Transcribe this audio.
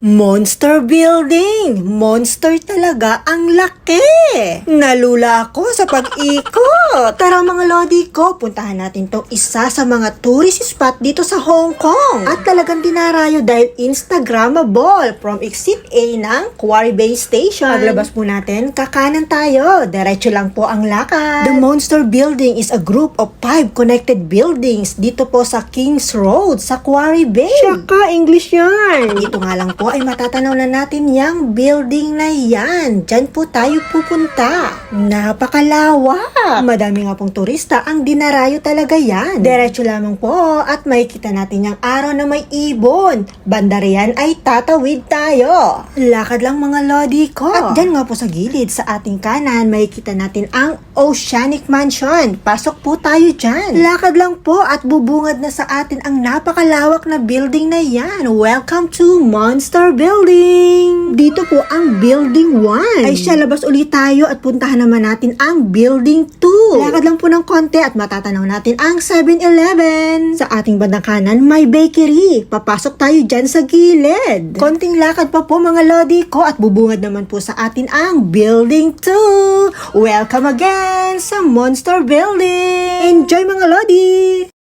Monster building! Monster talaga ang laki! Nalula ako sa pag-ikot! Tara mga lodi ko, puntahan natin tong isa sa mga tourist spot dito sa Hong Kong. At talagang dinarayo dahil Instagrammable from exit A ng Quarry Bay Station. Paglabas po natin, kakanan tayo. Diretso lang po ang lakad. The Monster Building is a group of 5 connected buildings dito po sa Kings Road sa Quarry Bay. Shaka, English yan! Dito nga lang po ay matatanaw na natin yung building na yan. Diyan po tayo pupunta. Napakalawak! Madami nga pong turista ang dinarayo talaga yan. Diretso lamang po at makikita natin yung araw na may ibon. Banda riyan ay tatawid tayo. Lakad lang mga lodi ko. At dyan nga po sa gilid sa ating kanan, makikita natin ang Oceanic Mansion. Pasok po tayo dyan. Lakad lang po at bubungad na sa atin ang napakalawak na building na yan. Welcome to Monster Building! Dito po ang Building 1. Ay siya, labas ulit tayo at puntahan naman natin ang Building 2. Lakad lang po ng konti at matatanaw natin ang 7-Eleven. Sa ating bandang kanan, may bakery. Papasok tayo dyan sa gilid. Konting lakad pa po mga lodi ko at bubungad naman po sa atin ang Building 2. Welcome again sa Monster Building! Enjoy mga lodi!